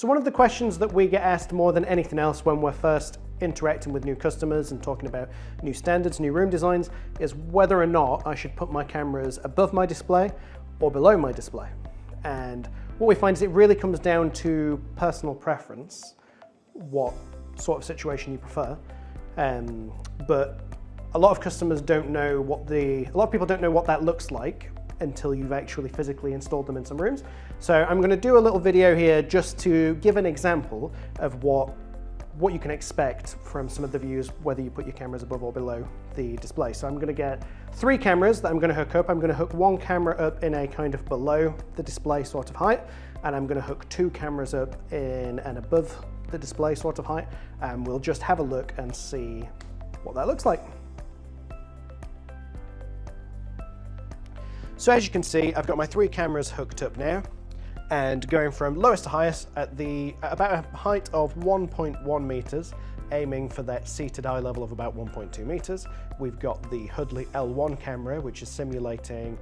So one of the questions that we get asked more than anything else when we're first interacting with new customers and talking about new standards, new room designs, is whether or not I should put my cameras above my display or below my display. And what we find is it really comes down to personal preference, what sort of situation you prefer. But a lot of customers don't know a lot of people don't know what that looks like until you've actually physically installed them in some rooms. So I'm going to do a little video here just to give an example of what you can expect from some of the views, whether you put your cameras above or below the display. So I'm going to get 3 cameras that I'm going to hook up. I'm going to hook 1 camera up in a kind of below the display sort of height, and I'm going to hook 2 cameras up in an above the display sort of height, and we'll just have a look and see what that looks like. So as you can see, I've got my 3 cameras hooked up now, and going from lowest to highest at about a height of 1.1 meters, aiming for that seated eye level of about 1.2 meters. We've got the Huddly L1 camera, which is simulating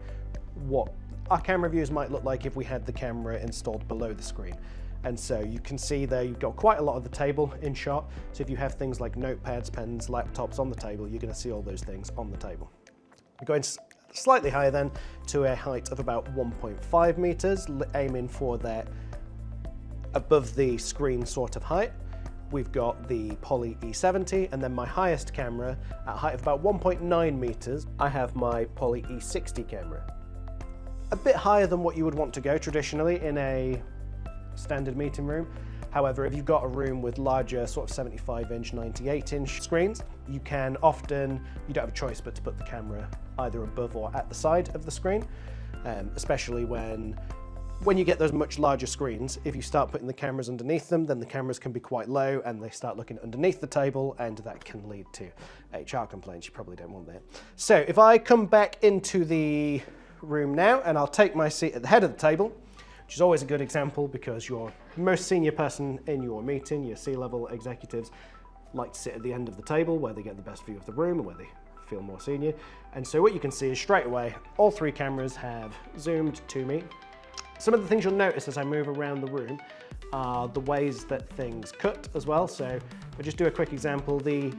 what our camera views might look like if we had the camera installed below the screen. And so you can see there you've got quite a lot of the table in shot. So if you have things like notepads, pens, laptops on the table, you're going to see all those things on the table. Going slightly higher then to a height of about 1.5 meters, aiming for that above the screen sort of height. We've got the Poly E70, and then my highest camera at a height of about 1.9 meters, I have my Poly E60 camera. A bit higher than what you would want to go traditionally in a standard meeting room. However, if you've got a room with larger sort of 75-inch, 98-inch screens, you don't have a choice but to put the camera either above or at the side of the screen, especially when you get those much larger screens. If you start putting the cameras underneath them, then the cameras can be quite low and they start looking underneath the table, and that can lead to HR complaints. You probably don't want that. So if I come back into the room now, and I'll take my seat at the head of the table, which is always a good example because your most senior person in your meeting, your C-level executives, like to sit at the end of the table where they get the best view of the room and where they feel more senior. And so what you can see is straight away, all 3 cameras have zoomed to me. Some of the things you'll notice as I move around the room are the ways that things cut as well. So I'll just do a quick example. The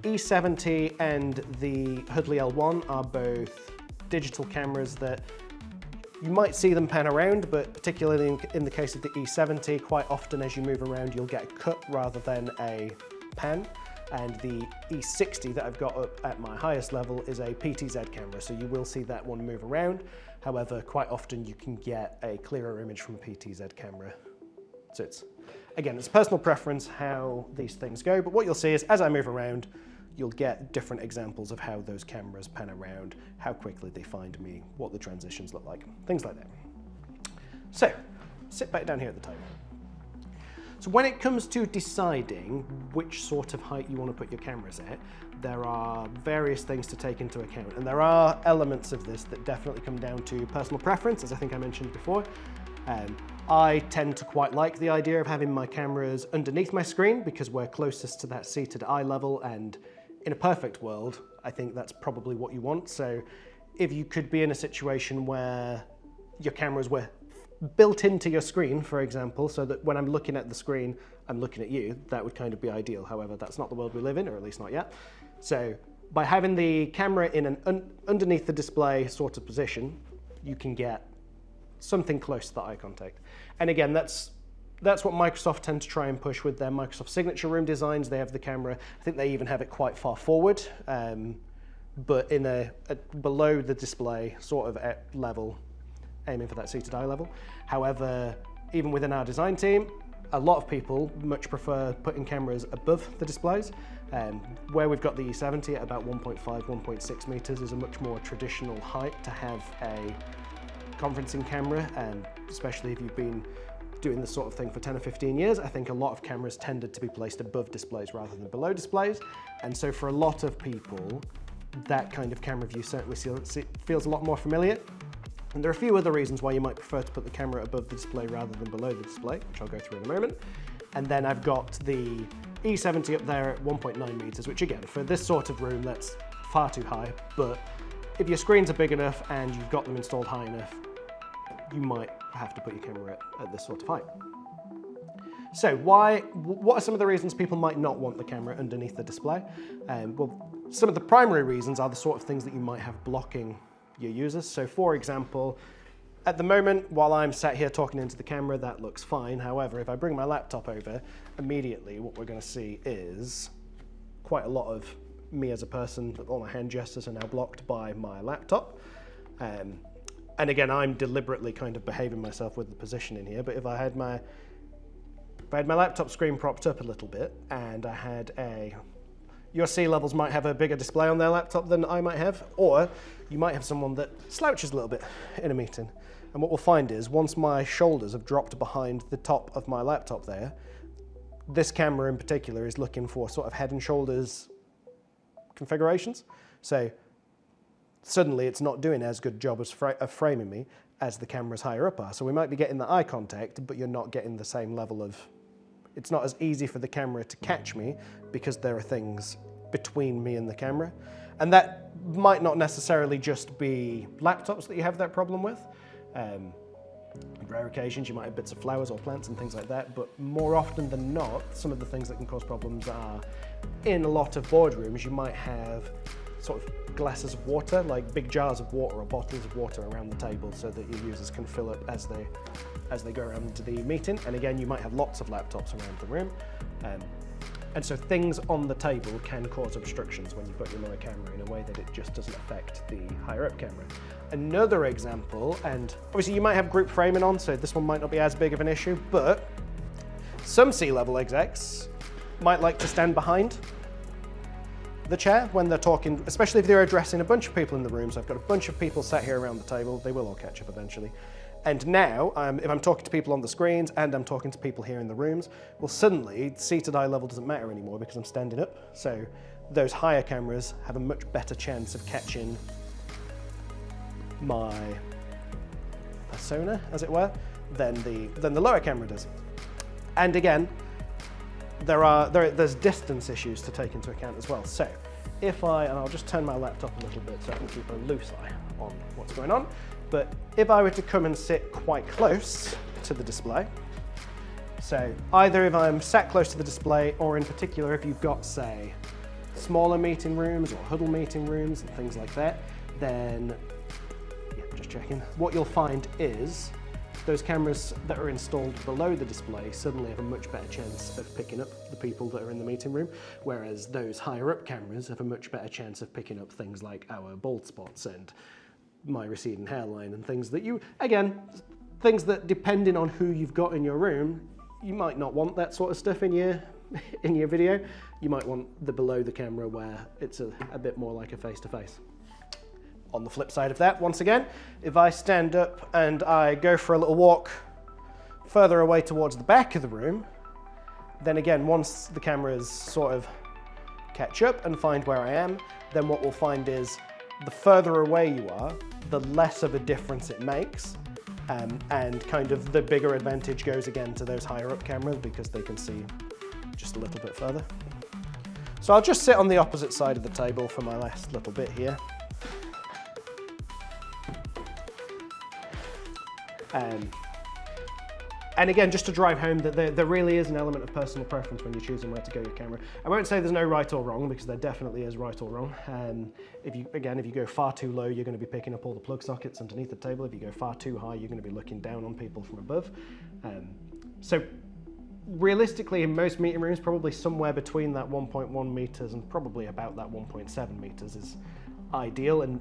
E70 and the Huddly L1 are both digital cameras that you might see them pan around, but particularly in the case of the E70, quite often as you move around, you'll get a cut rather than a pan. And the E60 that I've got up at my highest level is a PTZ camera, so you will see that one move around. However, quite often you can get a clearer image from a PTZ camera. So it's personal preference how these things go, but what you'll see is as I move around, you'll get different examples of how those cameras pan around, how quickly they find me, what the transitions look like, things like that. So, sit back down here at the table. So when it comes to deciding which sort of height you want to put your cameras at, there are various things to take into account, and there are elements of this that definitely come down to personal preference, as I think I mentioned before. I tend to quite like the idea of having my cameras underneath my screen because we're closest to that seated eye level, and in a perfect world, I think that's probably what you want. So if you could be in a situation where your cameras were built into your screen, for example, so that when I'm looking at the screen, I'm looking at you, that would kind of be ideal. However, that's not the world we live in, or at least not yet. So by having the camera in an underneath the display sort of position, you can get something close to the eye contact. And again, that's what Microsoft tend to try and push with their Microsoft Signature Room designs. They have the camera, I think they even have it quite far forward, but in below the display sort of at level, aiming for that seated eye level. However, even within our design team, a lot of people much prefer putting cameras above the displays. Where we've got the E70 at about 1.5, 1.6 meters is a much more traditional height to have a conferencing camera, and especially if you've been doing this sort of thing for 10 or 15 years, I think a lot of cameras tended to be placed above displays rather than below displays. And so for a lot of people, that kind of camera view certainly feels a lot more familiar. And there are a few other reasons why you might prefer to put the camera above the display rather than below the display, which I'll go through in a moment. And then I've got the E70 up there at 1.9 meters, which again, for this sort of room, that's far too high. But if your screens are big enough and you've got them installed high enough, you might have to put your camera at this sort of height. So what are some of the reasons people might not want the camera underneath the display? Well, some of the primary reasons are the sort of things that you might have blocking your users. So for example, at the moment, while I'm sat here talking into the camera, that looks fine. However, if I bring my laptop over, immediately what we're going to see is quite a lot of me as a person. All my hand gestures are now blocked by my laptop. And again, I'm deliberately kind of behaving myself with the position in here, but if I had my laptop screen propped up a little bit and I had your C levels might have a bigger display on their laptop than I might have, or you might have someone that slouches a little bit in a meeting. And what we'll find is once my shoulders have dropped behind the top of my laptop there, this camera in particular is looking for sort of head and shoulders configurations. So suddenly it's not doing as good a job of framing me as the cameras higher up are. So we might be getting the eye contact, but you're not getting the same level of, it's not as easy for the camera to catch me because there are things between me and the camera. And that might not necessarily just be laptops that you have that problem with. On rare occasions, you might have bits of flowers or plants and things like that, but more often than not, some of the things that can cause problems are in a lot of boardrooms, you might have sort of glasses of water, like big jars of water or bottles of water around the table so that your users can fill it as they go around to the meeting. And again, you might have lots of laptops around the room. And so things on the table can cause obstructions when you've got your lower camera in a way that it just doesn't affect the higher up camera. Another example, and obviously you might have group framing on, so this one might not be as big of an issue, but some C-level execs might like to stand behind the chair when they're talking, especially if they're addressing a bunch of people in the room. So I've got a bunch of people sat here around the table, they will all catch up eventually. And now, if I'm talking to people on the screens and I'm talking to people here in the rooms, well, suddenly seated eye level doesn't matter anymore because I'm standing up. So those higher cameras have a much better chance of catching my persona, as it were, than the lower camera does. And again, there's distance issues to take into account as well. So and I'll just turn my laptop a little bit so I can keep a loose eye on what's going on. But if I were to come and sit quite close to the display, so either if I'm sat close to the display or in particular if you've got, say, smaller meeting rooms or huddle meeting rooms and things like that, then, yeah, just checking, what you'll find is those cameras that are installed below the display suddenly have a much better chance of picking up the people that are in the meeting room, whereas those higher up cameras have a much better chance of picking up things like our bald spots and my receding hairline and things that things that depending on who you've got in your room, you might not want that sort of stuff in your video. You might want the below the camera where it's a bit more like a face-to-face. On the flip side of that, once again, if I stand up and I go for a little walk further away towards the back of the room, then again, once the cameras sort of catch up and find where I am, then what we'll find is the further away you are, the less of a difference it makes, and kind of the bigger advantage goes again to those higher up cameras because they can see just a little bit further. So I'll just sit on the opposite side of the table for my last little bit here. And again, just to drive home that there really is an element of personal preference when you're choosing where to go your camera. I won't say there's no right or wrong because there definitely is right or wrong. If you go far too low, you're going to be picking up all the plug sockets underneath the table. If you go far too high, you're going to be looking down on people from above. So realistically, in most meeting rooms, probably somewhere between that 1.1 meters and probably about that 1.7 meters is ideal, and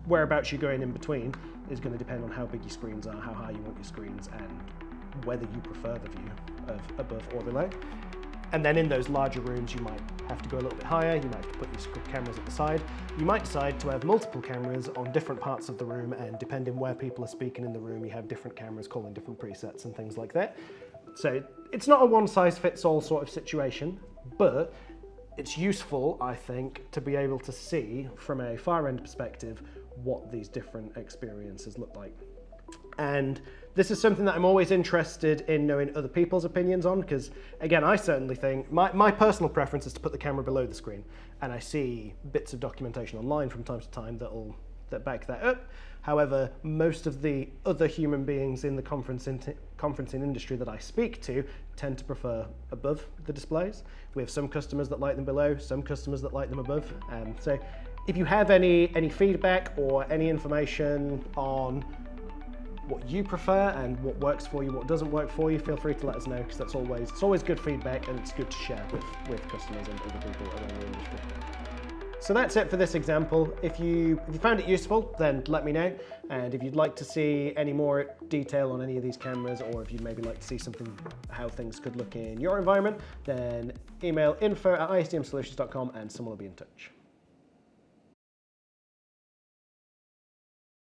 whereabouts you're going in between is going to depend on how big your screens are, how high you want your screens, and whether you prefer the view of above or below. And then in those larger rooms, you might have to go a little bit higher, you might have to put your cameras at the side. You might decide to have multiple cameras on different parts of the room, and depending where people are speaking in the room, you have different cameras calling different presets and things like that. So it's not a one-size-fits-all sort of situation, but it's useful, I think, to be able to see from a far-end perspective what these different experiences look like. And this is something that I'm always interested in knowing other people's opinions on, because again, I certainly think my personal preference is to put the camera below the screen, and I see bits of documentation online from time to time that back that up. However, most of the other human beings in the conferencing industry that I speak to tend to prefer above the displays. We have some customers that like them below, some customers that like them above. So if you have any feedback or any information on what you prefer and what works for you, what doesn't work for you, feel free to let us know, because it's always good feedback, and it's good to share with customers and other people around the industry. So that's it for this example. If you found it useful, then let me know. And if you'd like to see any more detail on any of these cameras, or if you'd maybe like to see how things could look in your environment, then email info@isdmsolutions.com and someone will be in touch.